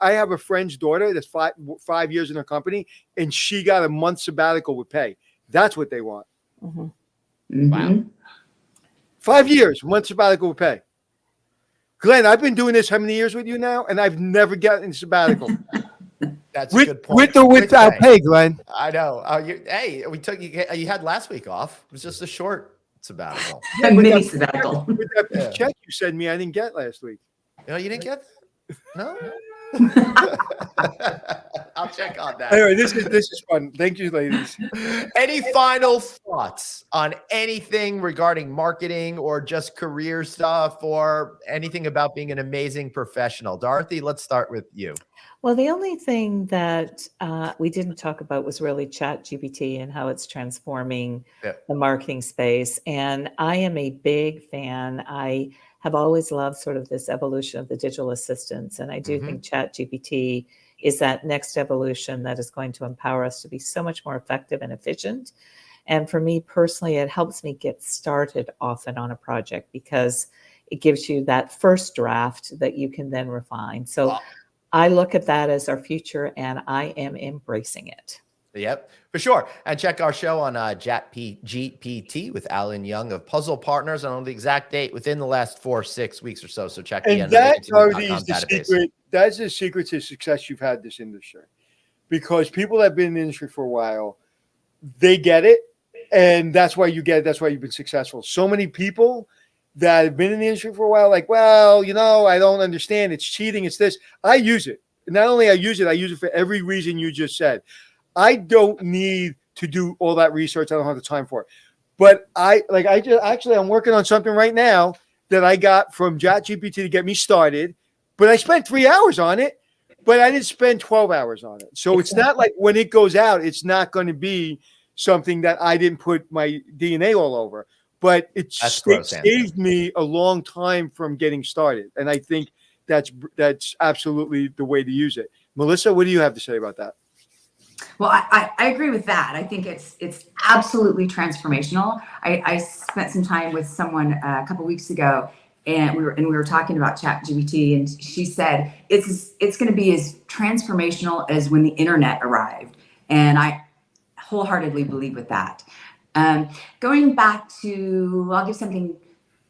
I have a friend's daughter that's 5 years in her company, and she got a month sabbatical with pay. That's what they want. Mm-hmm. Wow. 5 years, month sabbatical with pay. Glenn, I've been doing this how many years with you now, and I've never gotten a sabbatical. That's a good point. With or without pay, Glenn. I know. We took you had last week off. It was just a short sabbatical. A mini sabbatical. With that check you sent me, I didn't get last week. No, you didn't get that? No. I'll check on that. Anyway, this is fun. Thank you, ladies. Any final thoughts on anything regarding marketing or just career stuff or anything about being an amazing professional? Dorothy, let's start with you. Well, the only thing that we didn't talk about was really ChatGPT and how it's transforming the marketing space. And I am a big fan. I have always loved sort of this evolution of the digital assistants. And I do think ChatGPT is that next evolution that is going to empower us to be so much more effective and efficient. And for me personally, it helps me get started often on a project because it gives you that first draft that you can then refine. So I look at that as our future and I am embracing it. Yep, for sure. And check our show on GPT with Alan Young of Puzzle Partners. I don't know the exact date, within the last 4-6 weeks or so. So check the And that's the secret. That's the secret to success you've had in this industry. Because people that have been in the industry for a while, they get it. And that's why you get it. That's why you've been successful. So many people that have been in the industry for a while, like, well, I don't understand. It's cheating. It's this. I use it. Not only I use it for every reason you just said. I don't need to do all that research. I don't have the time for it. But I'm working on something right now that I got from ChatGPT to get me started. But I spent 3 hours on it, but I didn't spend 12 hours on it. So it's not like when it goes out, it's not going to be something that I didn't put my DNA all over. But it saved me a long time from getting started. And I think that's absolutely the way to use it. Melissa, what do you have to say about that? Well, I agree with that. I think it's absolutely transformational. I spent some time with someone a couple weeks ago, and we were talking about ChatGPT, and she said it's going to be as transformational as when the internet arrived, and I wholeheartedly believe with that. Going back to, I'll give something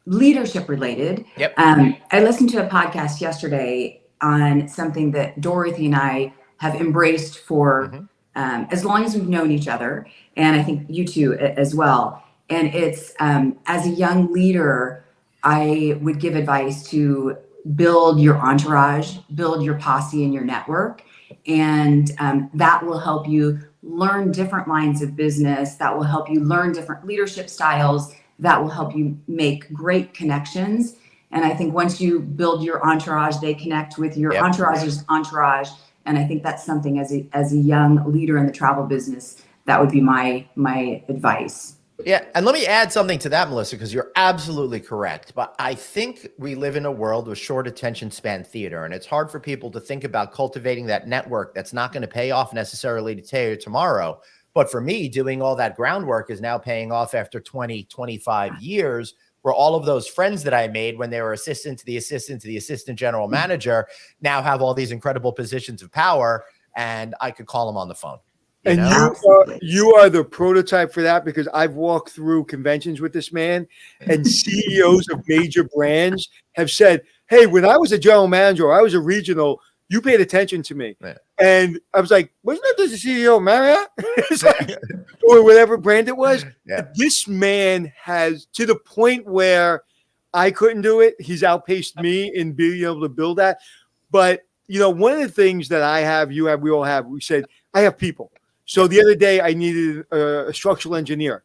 leadership related. Yep. I listened to a podcast yesterday on something that Dorothy and I have embraced for as long as we've known each other, and I think you two as well. And it's as a young leader, I would give advice to build your entourage, build your posse and your network, and that will help you learn different lines of business, that will help you learn different leadership styles, that will help you make great connections. And I think once you build your entourage, they connect with your entourage's entourage. And I think that's something as a young leader in the travel business, that would be my advice. Yeah. And let me add something to that, Melissa, because you're absolutely correct. But I think we live in a world with short attention span theater, and it's hard for people to think about cultivating that network that's not going to pay off necessarily today or tomorrow. But for me, doing all that groundwork is now paying off after 20, 25 years, where all of those friends that I made when they were assistant to the assistant general manager now have all these incredible positions of power, and I could call them on the phone. And you are the prototype for that, because I've walked through conventions with this man, and CEOs of major brands have said, hey, when I was a general manager or I was a regional, you paid attention to me. Yeah. And I was like, wasn't that the CEO of Marriott? Like, or whatever brand it was. Yeah. This man has, to the point where I couldn't do it, he's outpaced me in being able to build that. But, you know, one of the things that I have, you have, we all have, we said, I have people. So the other day I needed a structural engineer.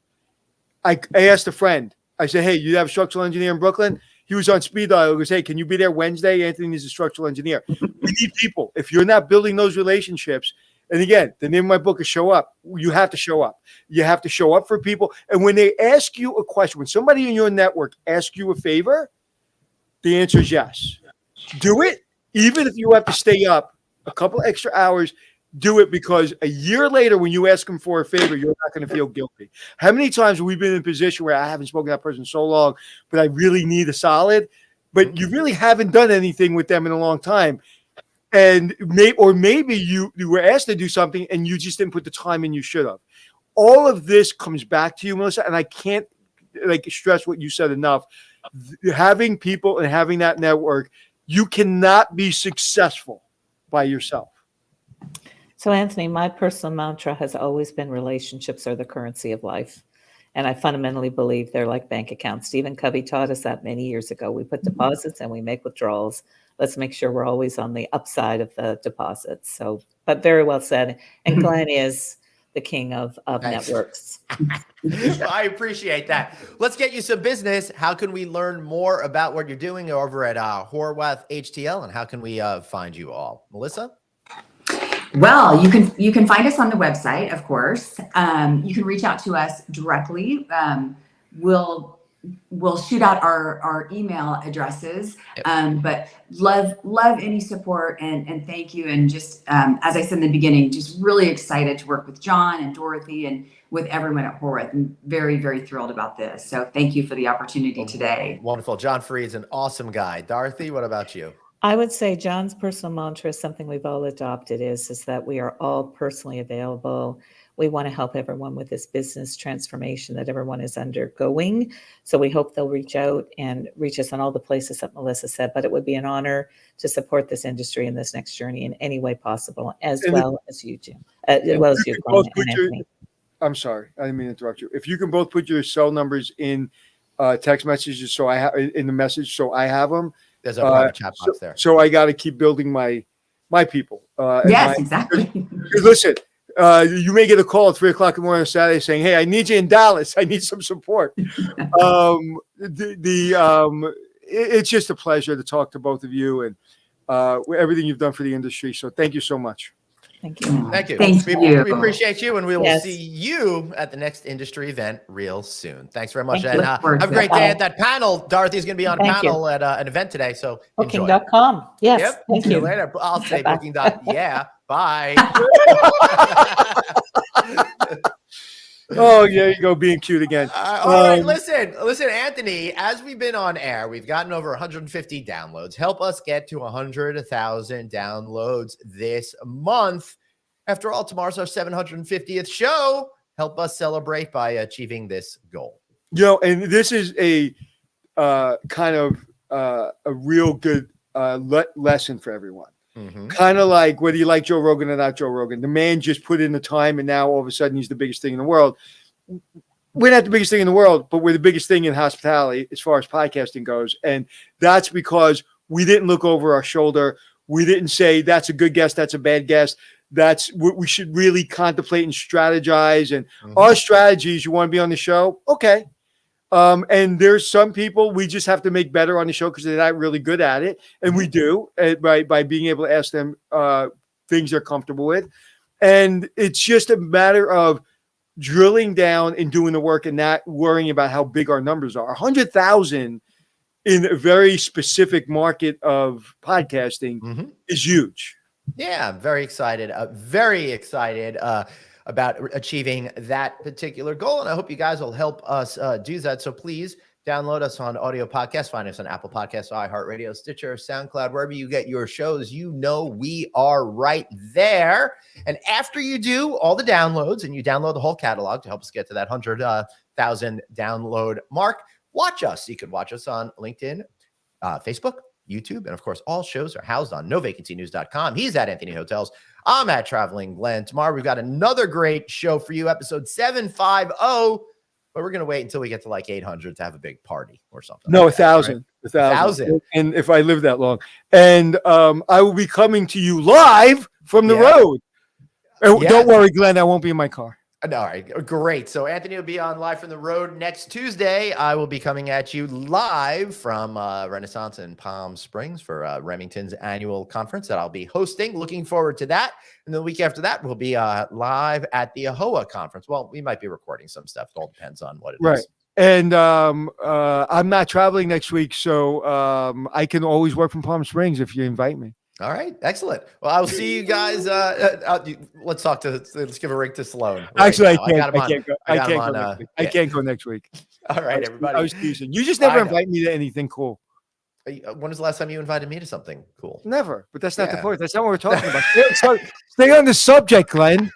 I asked a friend, I said, hey, you have a structural engineer in Brooklyn? He was on speed dial. He goes, hey, can you be there Wednesday? Anthony needs a structural engineer. We need people. If you're not building those relationships, and again, the name of my book is Show Up. You have to show up. You have to show up for people. And when they ask you a question, when somebody in your network asks you a favor, the answer is yes. Do it. Even if you have to stay up a couple extra hours, do it, because a year later, when you ask them for a favor, you're not going to feel guilty. How many times have we been in a position where I haven't spoken to that person so long, but I really need a solid, but you really haven't done anything with them in a long time. And maybe you were asked to do something and you just didn't put the time in you should have. All of this comes back to you, Melissa, and I can't stress what you said enough. Having people and having that network, you cannot be successful by yourself. So, Anthony, my personal mantra has always been relationships are the currency of life. And I fundamentally believe they're like bank accounts. Stephen Covey taught us that many years ago. We put deposits and we make withdrawals. Let's make sure we're always on the upside of the deposits. So, but very well said. And Glenn is the king of networks. Well, I appreciate that. Let's get you some business. How can we learn more about what you're doing over at Horwarth HTL, and how can we find you all? Melissa? Well, you can find us on the website, of course. You can reach out to us directly. We'll shoot out our email addresses. Yep. But love any support and thank you. And just as I said in the beginning, just really excited to work with John and Dorothy and with everyone at Horwarth. I'm very, very thrilled about this. So thank you for the opportunity today. Wonderful. John Freed's an awesome guy. Dorothy, what about you? I would say John's personal mantra is something we've all adopted is that we are all personally available. We want to help everyone with this business transformation that everyone is undergoing. So we hope they'll reach out and reach us on all the places that Melissa said, but it would be an honor to support this industry in this next journey in any way possible, as well as you, Jim, as well as you, Glenn and Anthony. I'm sorry, I didn't mean to interrupt you. If you can both put your cell numbers in text messages, so I have in the message, so I have them. There's a private chat box there. So I got to keep building my people. Yes, exactly. Listen, you may get a call at 3:00 in the morning on Saturday saying, "Hey, I need you in Dallas. I need some support." It's just a pleasure to talk to both of you and everything you've done for the industry. So thank you so much. Thank you. Thank you. Thank you. We appreciate you, and we will see you at the next industry event real soon. Thanks very much. And have a great day at that panel. Dorothy's going to be on a panel at an event today, so enjoy. Booking.com. Yes. Yep. Thank See you. Later. I'll say booking. Yeah. Bye. Oh, yeah, you go being cute again. All right, listen, Anthony, as we've been on air, we've gotten over 150 downloads. Help us get to 100,000 downloads this month. After all, tomorrow's our 750th show. Help us celebrate by achieving this goal. You know, and this is a kind of a real good lesson for everyone. Mm-hmm. Kind of like whether you like Joe Rogan or not Joe Rogan. The man just put in the time, and now all of a sudden he's the biggest thing in the world. We're not the biggest thing in the world, but we're the biggest thing in hospitality as far as podcasting goes. And that's because we didn't look over our shoulder. We didn't say, that's a good guest, that's a bad guest. that's what we should really contemplate and strategize. And our strategies, you want to be on the show? Okay. And there's some people we just have to make better on the show because they're not really good at it. And we do by being able to ask them things they're comfortable with. And it's just a matter of drilling down and doing the work and not worrying about how big our numbers are. 100,000 in a very specific market of podcasting is huge. Yeah, I'm very excited. About achieving that particular goal. And I hope you guys will help us do that. So please download us on audio podcasts. Find us on Apple Podcasts, iHeartRadio, Stitcher, SoundCloud, wherever you get your shows. You know we are right there. And after you do all the downloads and you download the whole catalog to help us get to that 100,000 download mark, watch us. You can watch us on LinkedIn, Facebook, YouTube, and of course, all shows are housed on novacancynews.com. He's at Anthony Hotels. I'm at Traveling Glenn. Tomorrow, we've got another great show for you, episode 750, but we're going to wait until we get to like 800 to have a big party or something. No, like 1,000. Right? 1,000. And if I live that long. And I will be coming to you live from the road. Don't worry, Glenn, I won't be in my car. All right, great. So Anthony will be on Live from the Road next Tuesday. I will be coming at you live from Renaissance in Palm Springs for Remington's annual conference that I'll be hosting. Looking forward to that. And the week after that, we'll be live at the AHOA conference. Well, we might be recording some stuff. It all depends on what it is. And I'm not traveling next week, so I can always work from Palm Springs if you invite me. All right, excellent. Well, I will see you guys. Let's give a ring to Sloan. Actually, I can't go next week. All right, everybody. I was teasing. You just never invite me to anything cool. When was the last time you invited me to something cool? Never. But that's not the point. That's not what we're talking about. Stay on the subject, Glenn.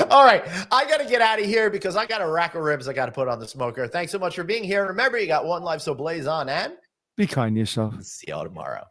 All right, I got to get out of here because I got a rack of ribs I got to put on the smoker. Thanks so much for being here. Remember, you got one life, so blaze on and be kind to yourself. See y'all tomorrow.